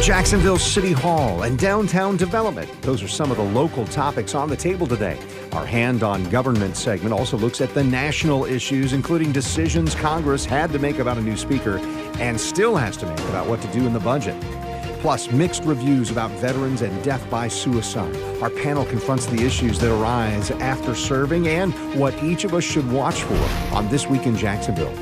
Jacksonville City Hall and downtown development. Those are some of the local topics on the table today. Our Hand on Government segment also looks at the national issues, including decisions Congress had to make about a new speaker and still has to make about what to do in the budget. Plus, mixed reviews about veterans and death by suicide. Our panel confronts the issues that arise after serving and what each of us should watch for on This Week in Jacksonville.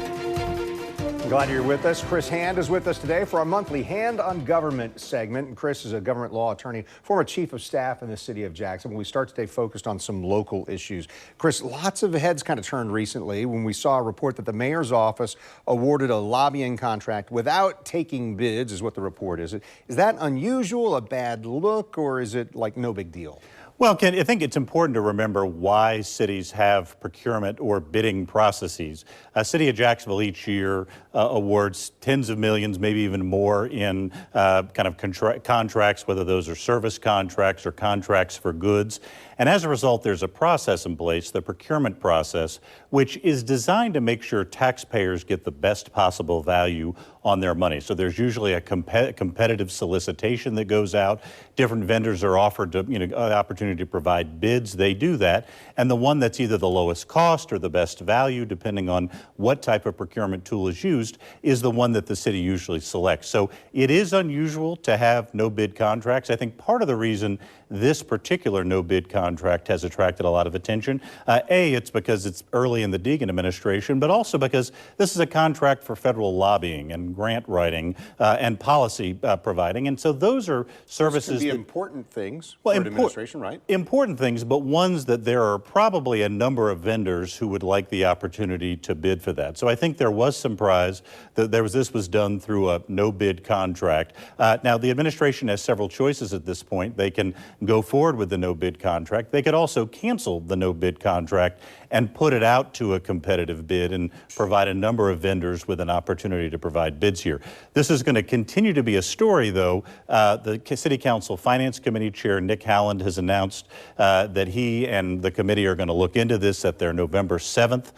Glad you're with us. Chris Hand is with us today for our monthly Hand on Government segment. And Chris is a government law attorney, former chief of staff in the city of Jacksonville. We start today focused on some local issues. Chris, lots of heads kind of turned recently when we saw a report that the mayor's office awarded a lobbying contract without taking bids, is what the report is. Is that unusual, a bad look, or is it like no big deal? Well, Ken, I think it's important to remember why cities have procurement or bidding processes. City of Jacksonville each year awards tens of millions, maybe even more in contracts, whether those are service contracts or contracts for goods. And as a result, there's a process in place, the procurement process, which is designed to make sure taxpayers get the best possible value on their money. So there's usually a competitive solicitation that goes out. Different vendors are offered the opportunity to provide bids. They do that. And the one that's either the lowest cost or the best value, depending on what type of procurement tool is used, is the one that the city usually selects. So it is unusual to have no bid contracts. I think part of the reason this particular no bid contract has attracted a lot of attention, it's because it's early in the Deegan administration, but also because this is a contract for federal lobbying and grant writing and policy providing. And so those are services those can be important things for an administration, right? Important things, but ones that there are probably a number of vendors who would like the opportunity to bid for that. So I think there was some surprise that this was done through a no bid contract. Now the administration has several choices at this point. They can go forward with the no bid contract. They could also cancel the no bid contract and put it out to a competitive bid and provide a number of vendors with an opportunity to provide bids here. This is going to continue to be a story, though. The City Council Finance Committee Chair Nick Howland has announced that he and the committee are going to look into this at their November 7th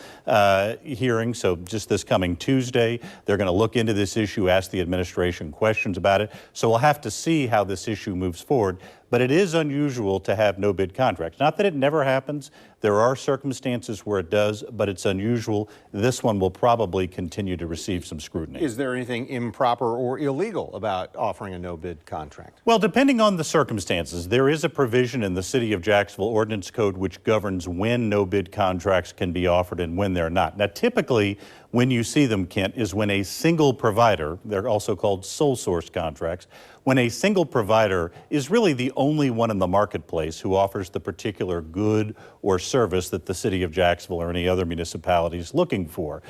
hearing. So just this coming Tuesday, they're going to look into this issue, ask the administration questions about it. So we'll have to see how this issue moves forward. But it is unusual to have no bid contracts. Not that it never happens. There are circumstances where it does, but it's unusual. This one will probably continue to receive some scrutiny. Is there anything improper or illegal about offering a no bid contract? Well, depending on the circumstances, there is a provision in the City of Jacksonville Ordinance Code which governs when no bid contracts can be offered and when they're not. Now, typically, when you see them, Kent, is when a single provider, they're also called sole source contracts, when a single provider is really the only one in the marketplace who offers the particular good or service that the City of Jacksonville or any other municipality is looking for.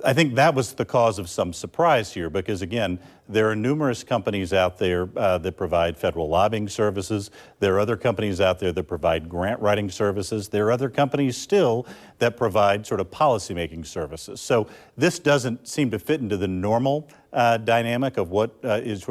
I think that was the cause of some surprise here because, again, there are numerous companies out there that provide federal lobbying services. There are other companies out there that provide grant writing services. There are other companies still that provide sort of policymaking services. So this doesn't seem to fit into the normal dynamic of what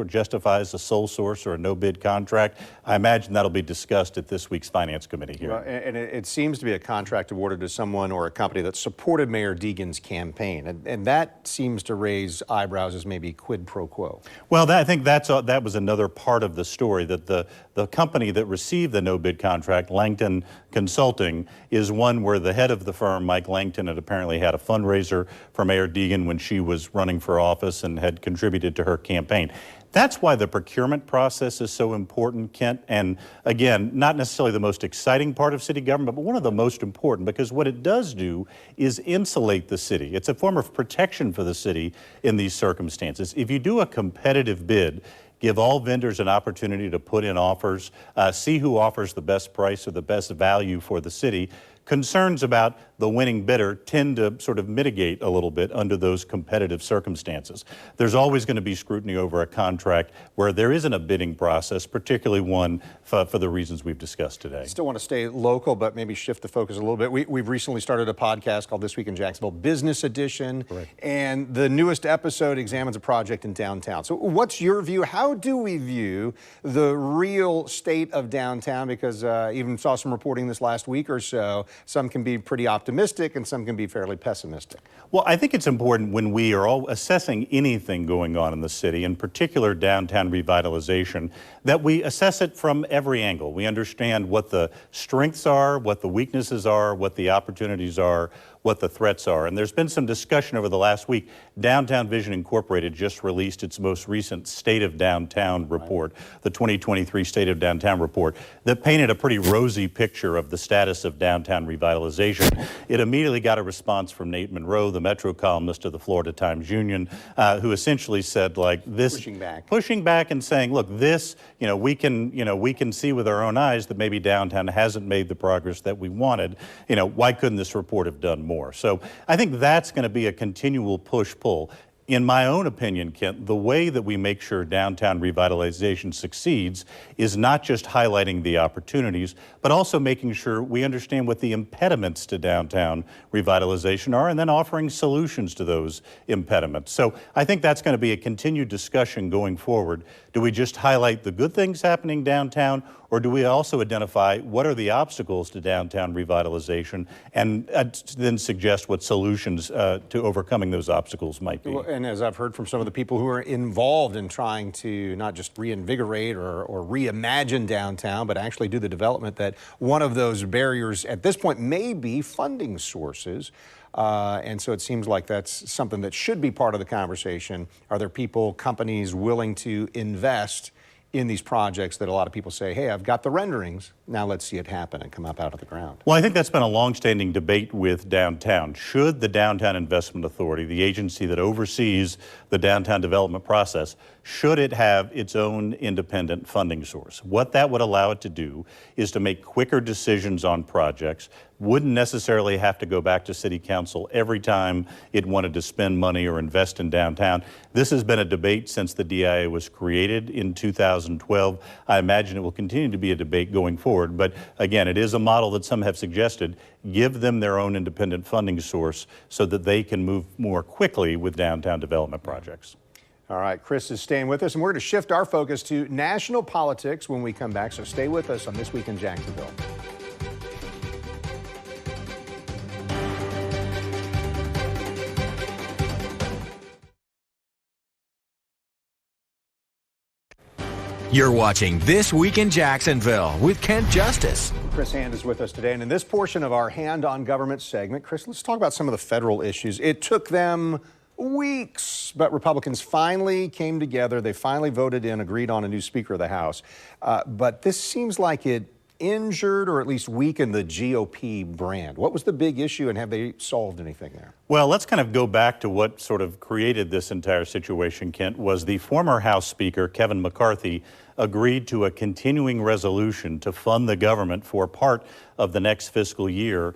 justifies a sole source or a no bid contract. I imagine that'll be discussed at this week's Finance Committee hearing. Well, and it seems to be a contract awarded to someone or a company that supported Mayor Deegan's campaign. And that seems to raise eyebrows as maybe quid pro quo. Well, I think that was another part of the story, that the company that received the no bid contract, Langton Consulting, is one where the head of the firm, Mike Langton, had apparently had a fundraiser for Mayor Deegan when she was running for office and had contributed to her campaign. That's why the procurement process is so important, Kent. And again, not necessarily the most exciting part of city government, but one of the most important, because what it does do is insulate the city. It's a form of protection for the city in these circumstances. If you do a competitive bid, give all vendors an opportunity to put in offers, see who offers the best price or the best value for the city, concerns about the winning bidder tend to sort of mitigate a little bit under those competitive circumstances. There's always going to be scrutiny over a contract where there isn't a bidding process, particularly one for the reasons we've discussed today. Still want to stay local, but maybe shift the focus a little bit. We've recently started a podcast called This Week in Jacksonville, Business Edition. Correct. And the newest episode examines a project in downtown. So what's your view? How do we view the real state of downtown? Because even saw some reporting this last week or so, some can be pretty optimistic optimistic and some can be fairly pessimistic. Well, I think it's important when we are all assessing anything going on in the city, in particular downtown revitalization, that we assess it from every angle. We understand what the strengths are, what the weaknesses are, what the opportunities are, what the threats are. And there's been some discussion over the last week. Downtown Vision Incorporated just released its most recent State of Downtown report, the 2023 State of Downtown report, that painted a pretty rosy picture of the status of downtown revitalization. It immediately got a response from Nate Monroe, the Metro columnist of the Florida Times-Union, who essentially said, like, this, pushing back and saying, look, this, we can see with our own eyes that maybe downtown hasn't made the progress that we wanted. Why couldn't this report have done more? So I think that's going to be a continual push-pull. In my own opinion, Kent, the way that we make sure downtown revitalization succeeds is not just highlighting the opportunities, but also making sure we understand what the impediments to downtown revitalization are and then offering solutions to those impediments. So I think that's going to be a continued discussion going forward. Do we just highlight the good things happening downtown, or do we also identify what are the obstacles to downtown revitalization and then suggest what solutions to overcoming those obstacles might be? Well, and as I've heard from some of the people who are involved in trying to not just reinvigorate or reimagine downtown, but actually do the development, that one of those barriers at this point may be funding sources. And so it seems like that's something that should be part of the conversation. Are there people, companies willing to invest in these projects that a lot of people say, hey, I've got the renderings, now let's see it happen and come up out of the ground? Well, I think that's been a longstanding debate with downtown. Should the Downtown Investment Authority, the agency that oversees the downtown development process, should it have its own independent funding source? What that would allow it to do is to make quicker decisions on projects, wouldn't necessarily have to go back to City Council every time it wanted to spend money or invest in downtown. This has been a debate since the DIA was created in 2012. I imagine it will continue to be a debate going forward. But again, it is a model that some have suggested. Give them their own independent funding source so that they can move more quickly with downtown development projects. All right, Chris is staying with us, and we're going to shift our focus to national politics when we come back. So stay with us on This Week in Jacksonville. You're watching This Week in Jacksonville with Kent Justice. Chris Hand is with us today, and in this portion of our Hand on Government segment, Chris, let's talk about some of the federal issues. It took them weeks, but Republicans finally came together. They finally voted in, agreed on a new Speaker of the House. But this seems like it injured or at least weakened the GOP brand. What was the big issue, and have they solved anything there? Well, let's kind of go back to what sort of created this entire situation, Kent. Was the former House Speaker, Kevin McCarthy, agreed to a continuing resolution to fund the government for part of the next fiscal year.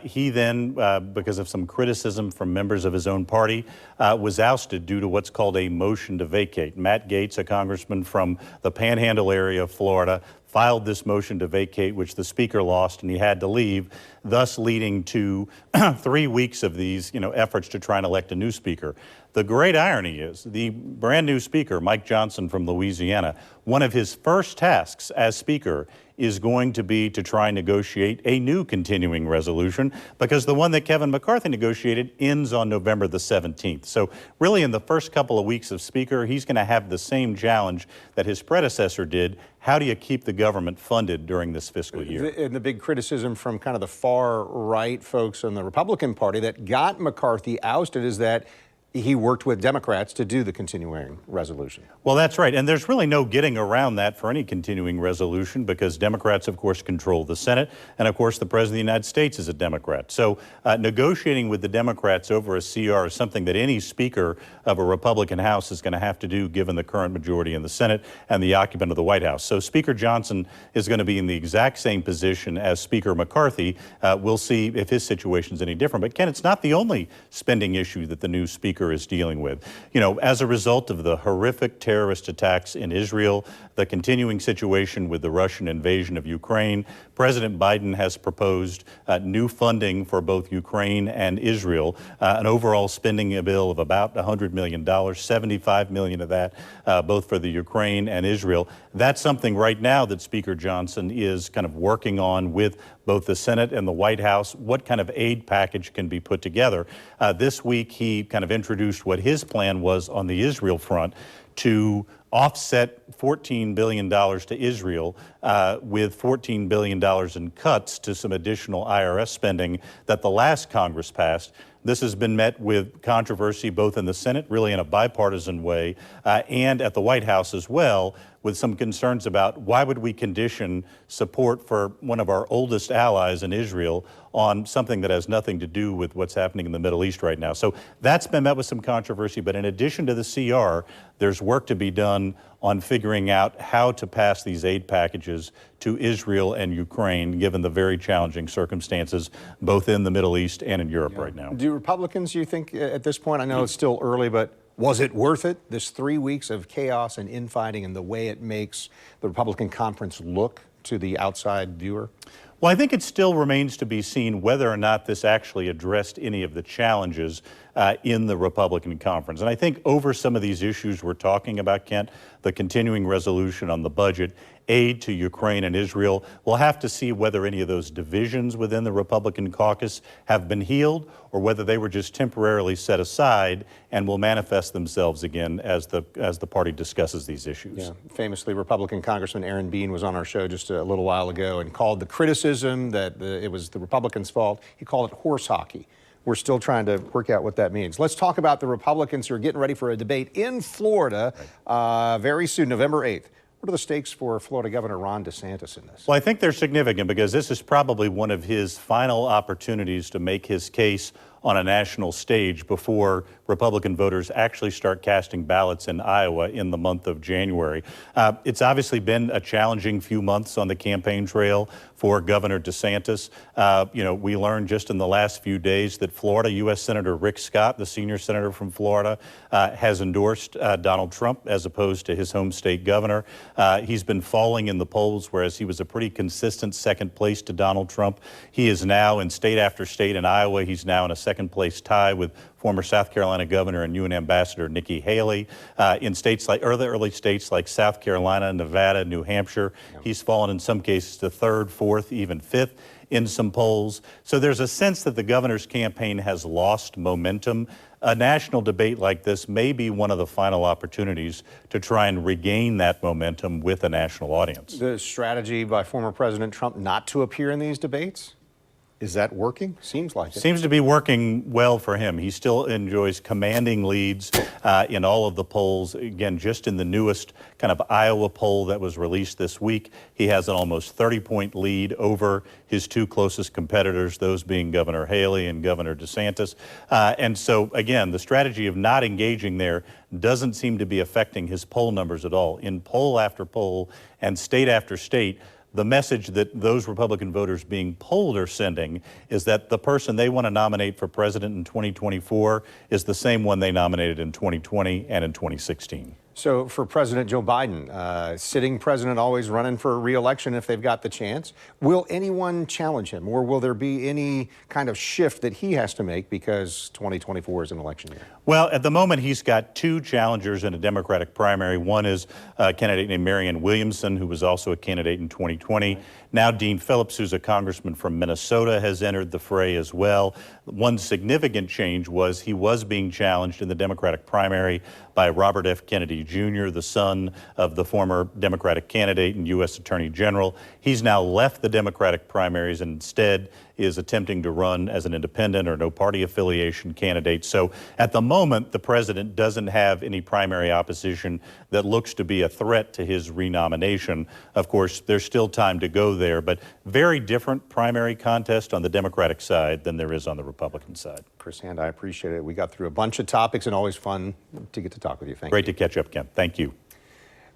He then, because of some criticism from members of his own party, was ousted due to what's called a motion to vacate. Matt Gaetz, a congressman from the Panhandle area of Florida, filed this motion to vacate, which the Speaker lost, and he had to leave, thus leading to 3 weeks of these efforts to try and elect a new Speaker. The great irony is the brand new Speaker, Mike Johnson from Louisiana, one of his first tasks as Speaker is going to be to try and negotiate a new continuing resolution, because the one that Kevin McCarthy negotiated ends on November the 17th. So really in the first couple of weeks of Speaker, he's going to have the same challenge that his predecessor did. How do you keep the government funded during this fiscal year? And the big criticism from kind of the far right folks in the Republican Party that got McCarthy ousted is that he worked with Democrats to do the continuing resolution. Well, that's right. And there's really no getting around that for any continuing resolution, because Democrats, of course, control the Senate. And, of course, the President of the United States is a Democrat. So negotiating with the Democrats over a CR is something that any Speaker of a Republican House is going to have to do, given the current majority in the Senate and the occupant of the White House. So Speaker Johnson is going to be in the exact same position as Speaker McCarthy. We'll see if his situation is any different. But, Ken, it's not the only spending issue that the new Speaker Speaker is dealing with. You know, as a result of the horrific terrorist attacks in Israel, the continuing situation with the Russian invasion of Ukraine, President Biden has proposed new funding for both Ukraine and Israel, an overall spending bill of about $100 million, $75 million of that both for the Ukraine and Israel. That's something right now that Speaker Johnson is kind of working on with both the Senate and the White House. What kind of aid package can be put together? This week, he kind of introduced what his plan was on the Israel front to offset $14 billion to Israel with $14 billion in cuts to some additional IRS spending that the last Congress passed. This has been met with controversy both in the Senate, really in a bipartisan way, and at the White House as well, with some concerns about why would we condition support for one of our oldest allies in Israel on something that has nothing to do with what's happening in the Middle East right now. So that's been met with some controversy. But in addition to the CR, there's work to be done on figuring out how to pass these aid packages to Israel and Ukraine, given the very challenging circumstances both in the Middle East and in Europe right now. Do Republicans, you think, at this point, I know it's still early, but was it worth it, this 3 weeks of chaos and infighting and the way it makes the Republican conference look to the outside viewer? Well, I think it still remains to be seen whether or not this actually addressed any of the challenges in the Republican conference. And I think over some of these issues we're talking about, Kent, the continuing resolution on the budget, aid to Ukraine and Israel, we'll have to see whether any of those divisions within the Republican caucus have been healed or whether they were just temporarily set aside and will manifest themselves again as the party discusses these issues. Yeah. Famously, Republican Congressman Aaron Bean was on our show just a little while ago and called the criticism that it was the Republicans' fault. He called it horse hockey. We're still trying to work out what that means. Let's talk about the Republicans who are getting ready for a debate in Florida very soon, November 8th. What are the stakes for Florida Governor Ron DeSantis in this? Well, I think they're significant because this is probably one of his final opportunities to make his case on a national stage before Republican voters actually start casting ballots in Iowa in the month of January. It's obviously been a challenging few months on the campaign trail for Governor DeSantis. We learned just in the last few days that Florida U.S. Senator Rick Scott, the senior senator from Florida, has endorsed Donald Trump as opposed to his home state governor. He's been falling in the polls, whereas he was a pretty consistent second place to Donald Trump. He is now in state after state. In Iowa, he's now in a second place tie with former South Carolina Governor and UN Ambassador Nikki Haley. In states like early states like South Carolina, Nevada, New Hampshire, he's fallen in some cases to third, fourth, even fifth in some polls. So there's a sense that the governor's campaign has lost momentum. A national debate like this may be one of the final opportunities to try and regain that momentum with a national audience. The strategy by former President Trump not to appear in these debates? Is that working? Seems like it. Seems to be working well for him. He still enjoys commanding leads in all of the polls. Again, just in the newest kind of Iowa poll that was released this week, he has an almost 30-point lead over his two closest competitors, those being Governor Haley and Governor DeSantis. And so, again, the strategy of not engaging there doesn't seem to be affecting his poll numbers at all. In poll after poll and state after state, the message that those Republican voters being polled are sending is that the person they want to nominate for president in 2024 is the same one they nominated in 2020 and in 2016. So for President Joe Biden, sitting president always running for re-election if they've got the chance, will anyone challenge him, or will there be any kind of shift that he has to make because 2024 is an election year? Well, at the moment, he's got two challengers in a Democratic primary. One is a candidate named Marianne Williamson, who was also a candidate in 2020. Now Dean Phillips, who's a congressman from Minnesota, has entered the fray as well. One significant change was he was being challenged in the Democratic primary by Robert F. Kennedy Jr., the son of the former Democratic candidate and U.S. Attorney General. He's now left the Democratic primaries and instead is attempting to run as an independent or no party affiliation candidate. So at the moment, the president doesn't have any primary opposition that looks to be a threat to his renomination. Of course, there's still time to go there, but very different primary contest on the Democratic side than there is on the Republican side. Chris Hand, I appreciate it. We got through a bunch of topics and always fun to get to talk with you. Thank you. Great to catch up, Kent. Thank you.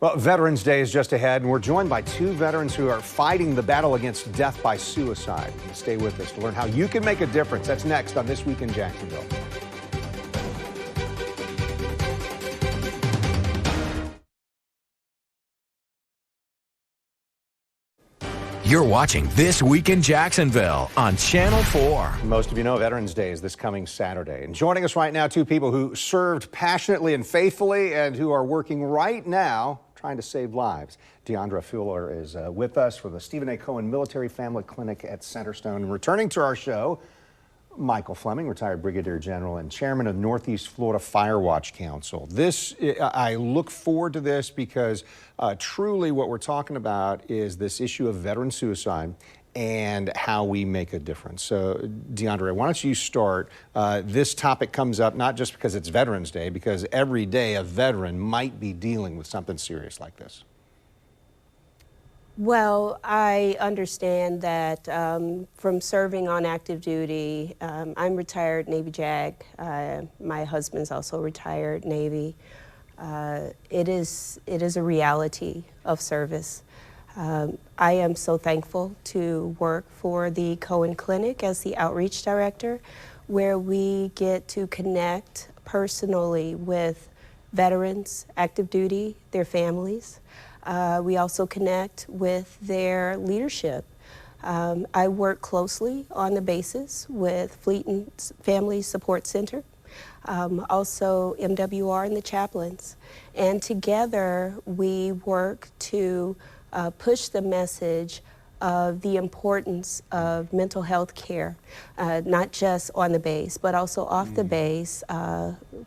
Well, Veterans Day is just ahead, and we're joined by two veterans who are fighting the battle against death by suicide. Stay with us to learn how you can make a difference. That's next on This Week in Jacksonville. You're watching This Week in Jacksonville on Channel 4. Most of you know Veterans Day is this coming Saturday. And joining us right now, two people who served passionately and faithfully and who are working right now trying to save lives. DeAndrea Fuller is with us from the Stephen A. Cohen Military Family Clinic at Centerstone. And returning to our show, Michael Fleming, retired Brigadier General and Chairman of Northeast Florida Fire Watch Council. I look forward to this because truly what we're talking about is this issue of veteran suicide and how we make a difference. So, DeAndrea, why don't you start? This topic comes up not just because it's Veterans Day, because every day a veteran might be dealing with something serious like this. Well, I understand that from serving on active duty, I'm retired Navy JAG. My husband's also retired Navy. It is a reality of service. I am so thankful to work for the Cohen Clinic as the outreach director, where we get to connect personally with veterans, active duty, their families. We also connect with their leadership. I work closely on the bases with Fleet and Family Support Center, also MWR and the chaplains. And together we work to push the message of the importance of mental health care, not just on the base, but also off the base,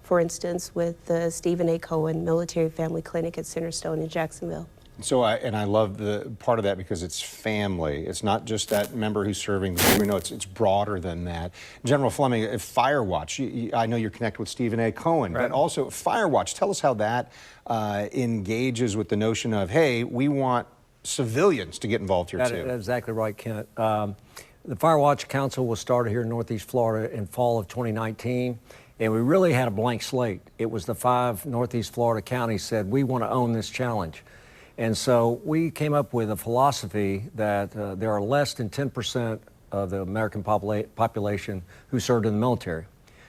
for instance, with the Stephen A. Cohen Military Family Clinic at Centerstone in Jacksonville. So, I love the part of that because it's family. It's not just that member who's serving. We know it's broader than that. General Fleming, Firewatch, I know you're connected with Stephen A. Cohen, right, but also Firewatch. Tell us how that engages with the notion of, hey, we want civilians to get involved here too. That's exactly right, Kent. The Firewatch Council was started here in Northeast Florida in fall of 2019, and we really had a blank slate. It was the 5 Northeast Florida counties said, we want to own this challenge. And so we came up with a philosophy that there are less than 10% of the American population who served in the military.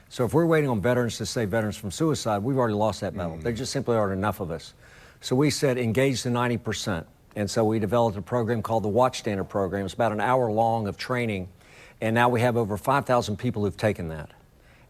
So if we're waiting on veterans to save veterans from suicide, we've already lost that battle. There just simply aren't enough of us. So we said engage the 90%. And so we developed a program called the Watchstander Program. It's about an hour long of training. And now we have over 5,000 people who've taken that.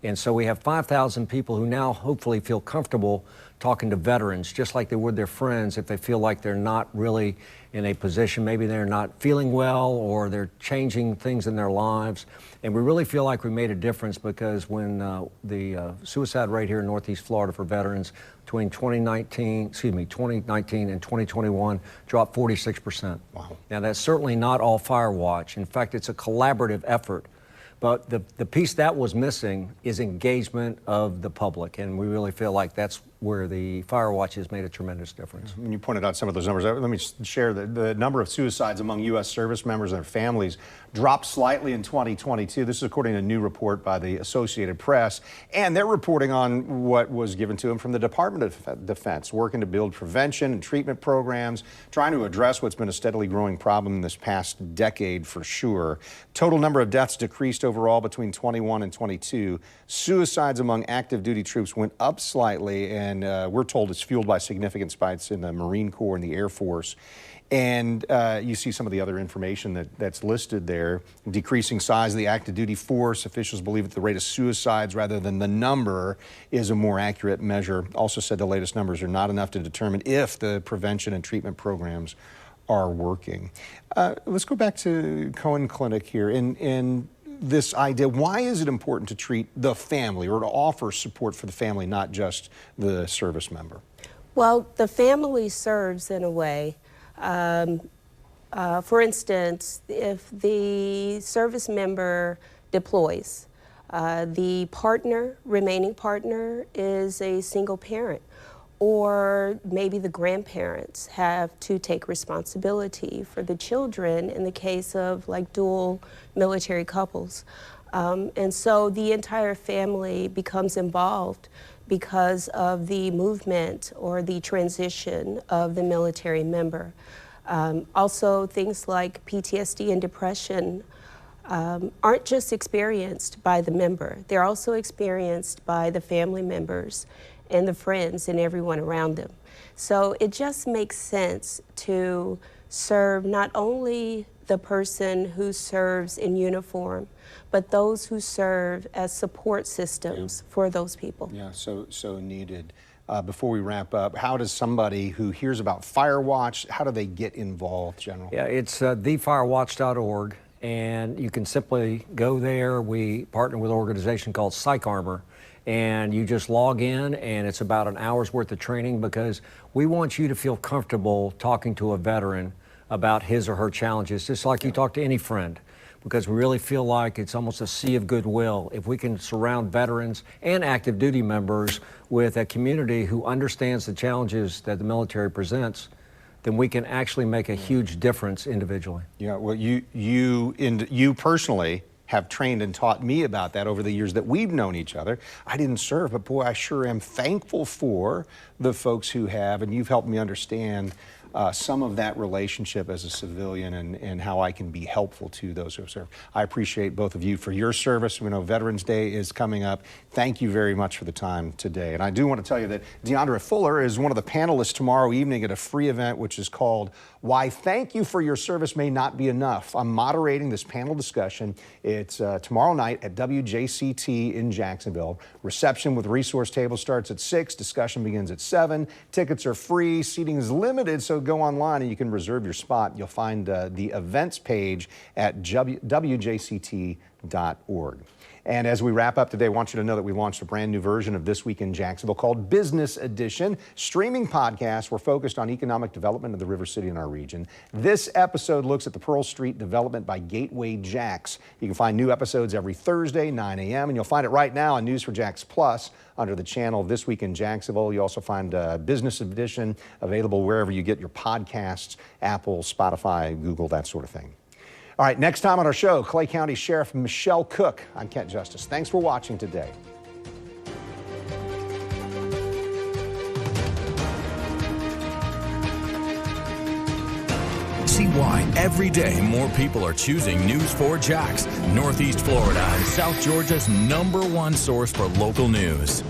And so we have 5,000 people who now hopefully feel comfortable talking to veterans, just like they would their friends if they feel like they're not really in a position, maybe they're not feeling well or they're changing things in their lives. And we really feel like we made a difference because when the suicide rate here in Northeast Florida for veterans between 2019 and 2021 dropped 46%. Wow. Now that's certainly not all Firewatch. In fact, it's a collaborative effort. But the piece that was missing is engagement of the public, and we really feel like that's where the Firewatch has made a tremendous difference. When you pointed out some of those numbers, let me share the number of suicides among U.S. service members and their families dropped slightly in 2022. This is according to a new report by the Associated Press, and they're reporting on what was given to them from the Department of Defense, working to build prevention and treatment programs, trying to address what's been a steadily growing problem in this past decade for sure. Total number of deaths decreased overall between 21 and 22. Suicides among active duty troops went up slightly, and we're told it's fueled by significant spikes in the Marine Corps and the Air Force. And you see some of the other information that's listed there. Decreasing size of the active duty force. Officials believe that the rate of suicides rather than the number is a more accurate measure. Also said the latest numbers are not enough to determine if the prevention and treatment programs are working. Let's go back to Cohen Clinic here. In this idea, why is it important to treat the family or to offer support for the family, not just the service member? Well, the family serves in a way. For instance, if the service member deploys, the remaining partner is a single parent, or maybe the grandparents have to take responsibility for the children in the case of like dual military couples. And so the entire family becomes involved because of the movement or the transition of the military member. Also, things like PTSD and depression aren't just experienced by the member, they're also experienced by the family members and the friends and everyone around them. So it just makes sense to serve not only the person who serves in uniform, but those who serve as support systems for those people. Yeah, so needed. Before we wrap up, how does somebody who hears about Firewatch, how do they get involved, General? Yeah, it's thefirewatch.org, and you can simply go there. We partner with an organization called Psych Armor, and you just log in, and it's about an hour's worth of training, because we want you to feel comfortable talking to a veteran about his or her challenges, just like you talk to any friend, because we really feel like it's almost a sea of goodwill. If we can surround veterans and active duty members with a community who understands the challenges that the military presents, then we can actually make a huge difference individually. Yeah, well, you personally have trained and taught me about that over the years that we've known each other. I didn't serve, but boy, I sure am thankful for the folks who have, and you've helped me understand some of that relationship as a civilian and how I can be helpful to those who serve. I appreciate both of you for your service. We know Veterans Day is coming up. Thank you very much for the time today. And I do want to tell you that DeAndrea Fuller is one of the panelists tomorrow evening at a free event which is called Why Thank You for Your Service May Not Be Enough. I'm moderating this panel discussion. It's tomorrow night at WJCT in Jacksonville. Reception with resource table starts at 6. Discussion begins at 7. Tickets are free. Seating is limited, so go online and you can reserve your spot. You'll find the events page at wjct.org. And as we wrap up today, I want you to know that we launched a brand new version of This Week in Jacksonville called Business Edition. Streaming podcasts. We're focused on economic development of the River City in our region. This episode looks at the Pearl Street development by Gateway Jacks. You can find new episodes every Thursday, 9 a.m., and you'll find it right now on News4Jax Plus under the channel This Week in Jacksonville. You also find Business Edition available wherever you get your podcasts, Apple, Spotify, Google, that sort of thing. All right, next time on our show, Clay County Sheriff Michelle Cook. I'm Kent Justice. Thanks for watching today. See why every day more people are choosing News4Jax, Northeast Florida and South Georgia's #1 source for local news.